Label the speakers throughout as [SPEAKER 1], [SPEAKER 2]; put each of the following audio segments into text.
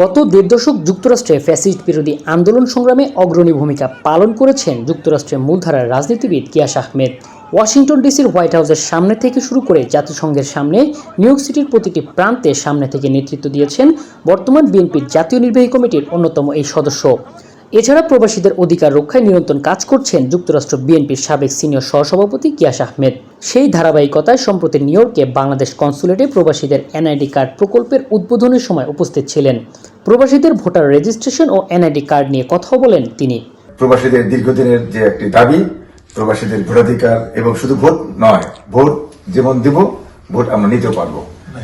[SPEAKER 1] গত দেড় দশক যুক্তরাষ্ট্রে ফ্যাসিস্ট বিরোধী আন্দোলন সংগ্রামে অগ্রণী ভূমিকা পালন করেছেন যুক্তরাষ্ট্রের মূলধারার রাজনীতিবিদ গিয়াস আহমেদ। ওয়াশিংটন ডিসির হোয়াইট হাউসের সামনে থেকে শুরু করে জাতিসংঘের সামনে, নিউ ইয়র্ক সিটির প্রতিটি প্রান্তে সামনে থেকে নেতৃত্ব দিয়েছেন বর্তমান বিএনপির জাতীয় নির্বাহী কমিটির অন্যতম এই সদস্য। এছাড়া প্রবাসীদের অধিকার রক্ষায় নিরন্তর কাজ করছেন যুক্তরাষ্ট্র বিএনপির সাবেক সিনিয়র সহসভাপতি গিয়াস আহমেদ। সেই ধারাবাহিকতায় সম্প্রতি নিউ ইয়র্কে বাংলাদেশ কনসুলেটে প্রবাসীদের এনআইডি কার্ড প্রকল্পের উদ্বোধনের সময় উপস্থিত ছিলেন। প্রবাসীদের ভোটার রেজিস্ট্রেশন ও এনআইডি কার্ড নিয়ে কথা বলেন তিনি।
[SPEAKER 2] প্রবাসীদের দীর্ঘদিনের যে একটি দাবি, প্রবাসীদের ভোটাধিকার, এবং শুধু ভোট নয়, ভোট যেমন দিব, ভোট আমরা নিতেও পারবো,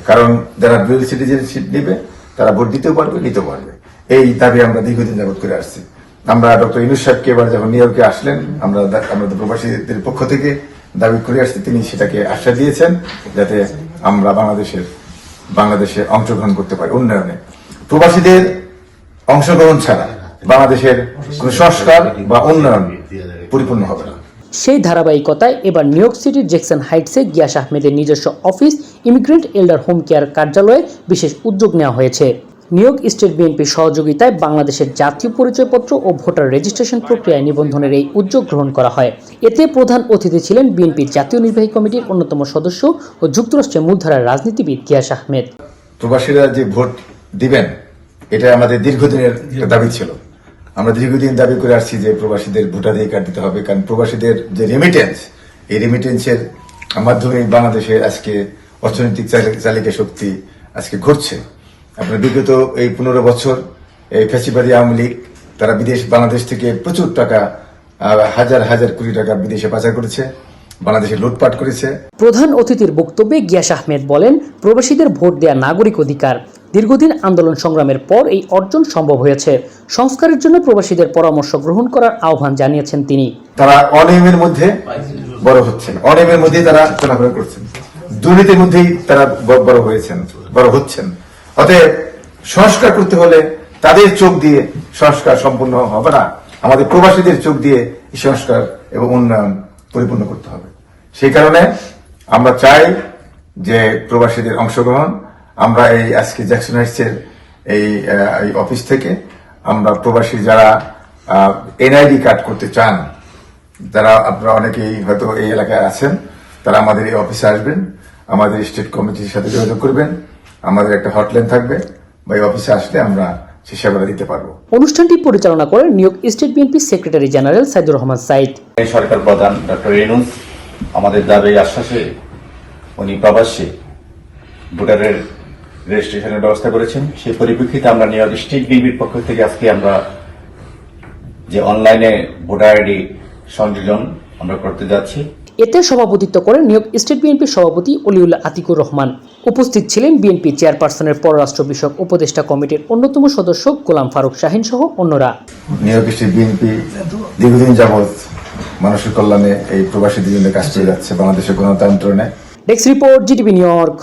[SPEAKER 2] কারণ যারা ডুয়াল সিটিজেনশিপ নেবে তারা ভোট দিতেও পারবে, নিতেও পারবে। এই দাবি আমরা দীর্ঘদিন যাবত করে আসছি। আমরা ডক্টর ইউনূস সাহেবকে এবার যখন নিউ ইয়র্কে আসলেন, আমরা প্রবাসীদের পক্ষ থেকে দাবি করে আসছি, তিনি সেটাকে আশ্বাস দিয়েছেন যাতে আমরা বাংলাদেশে অংশগ্রহণ করতে পারি উন্নয়নে। প্রবাসীদের অংশগ্রহণ ছাড়া বাংলাদেশের কোন সংস্কার বা উন্নয়ন পরিপূর্ণ হবে না।
[SPEAKER 1] সেই ধারাবাহিকতায় এবার নিউ ইয়র্ক সিটির জ্যাকসন হাইটসে গিয়াস আহমেদের নিজস্ব অফিস ইমিগ্রেন্ট এল্ডার হোম কেয়ার কার্যালয়ে বিশেষ উদ্যোগ নেওয়া হয়েছে। নিউ ইয়র্ক স্টেট বিএনপির সহযোগিতায় বাংলাদেশের জাতীয় পরিচয়পত্র ও ভোটার রেজিস্ট্রেশন প্রক্রিয়ায় নিবন্ধনের এই উদ্যোগ গ্রহণ করা হয়। এতে প্রধান অতিথি ছিলেন বিএনপির জাতীয় নির্বাহী কমিটির অন্যতম সদস্য ও যুক্তরাষ্ট্রের মূলধারার রাজনীতিবিদ গিয়াস আহমেদ।
[SPEAKER 2] প্রবাসীরা যে ভোট দিবেন, এটা আমাদের দীর্ঘদিনের দাবি ছিল। আমরা দীর্ঘদিন দাবি করে আসছি যে প্রবাসীদের ভোটাধিকার দিতে হবে, কারণ প্রবাসীদের যে রেমিটেন্স, এই রেমিটেন্সের মাধ্যমে বাংলাদেশে আজকে অর্থনৈতিক চালিকা শক্তি আজকে ঘটছে। আপনার বিগত এই 15 বছর এই ফ্যাসিবাদী আওয়ামী লীগ তারা বাংলাদেশ থেকে প্রচুর টাকা, হাজার হাজার কোটি টাকা বিদেশে পাচার করেছে, বাংলাদেশে লুটপাট করেছে।
[SPEAKER 1] প্রধান অতিথির বক্তব্যে গিয়াস আহমেদ বলেন, প্রবাসীদের ভোট দেয়া নাগরিক অধিকার। দীর্ঘদিন আন্দোলন সংগ্রামের পর এই অর্জন সম্ভব হয়েছে। সংস্কারের জন্য প্রবাসীদের পরামর্শ গ্রহণ করার আহ্বান জানিয়েছেন তিনি।
[SPEAKER 2] তারা অনিয়মের মধ্যে বড় হচ্ছেন, অনিয়মের মধ্যে তারা চলাফেরা করছেন, দুর্নীতির মধ্যেই তারা বড় হচ্ছেন। অতএব সংস্কার করতে হলে তাদের চোখ দিয়ে সংস্কার সম্পূর্ণ হবে না, আমাদের প্রবাসীদের চোখ দিয়ে এই সংস্কার এবং উন্নয়ন পরিপূর্ণ করতে হবে। সেই কারণে আমরা চাই যে প্রবাসীদের অংশগ্রহণ। আমরা এই আজকে জ্যাকসন হাইটসের এই অফিস থেকে আমরা প্রবাসী যারা এনআইডি কার্ড করতে চান, যারা আপনারা অনেকেই হয়তো এই এলাকায় আছেন, তারা আমাদের এই অফিসে আসবেন, আমাদের স্টেট কমিটির সাথে যোগাযোগ করবেন। আমাদের একটা হটলাইন থাকবে, বা এই অফিসে আসলে আমরা সে সেবাটা দিতে পারবো।
[SPEAKER 1] অনুষ্ঠানটি পরিচালনা করেন New York state BNP secretary general Saidur Rahman Saeed.
[SPEAKER 3] সরকার প্রধান ডক্টর ইউনূস আমাদের দাবি আশ্বাসে উনি প্রবাসী ভোটারের রেজিস্ট্রেশনের ব্যবস্থা করেছেন। সেই পরিপ্রেক্ষিতে আমরা নিউ ইয়র্ক স্টেট বিএনপির পক্ষ থেকে আজকে আমরা যে অনলাইনে ভোটার আইডি সংযোজন আমরা করতে যাচ্ছি।
[SPEAKER 1] এতে সভাপতিত্ব করেন নিউ ইয়র্ক স্টেট বিএনপির সভাপতি অলিউল্লাহ আতিকুর রহমান। উপস্থিত ছিলেন বিএনপি চেয়ারপারসনের পররাষ্ট্র বিষয়ক উপদেষ্টা কমিটির অন্যতম সদস্য গোলাম ফারুক শাহিন সহ অন্যরা।
[SPEAKER 2] নিউ ইয়র্ক স্টেট বিএনপি দীর্ঘদিন যাবৎ মানুষের কল্যাণে এই প্রবাসীদের জন্য কাজ করে যাচ্ছে বাংলাদেশের গণতন্ত্র।
[SPEAKER 1] Desk report, GTV New York.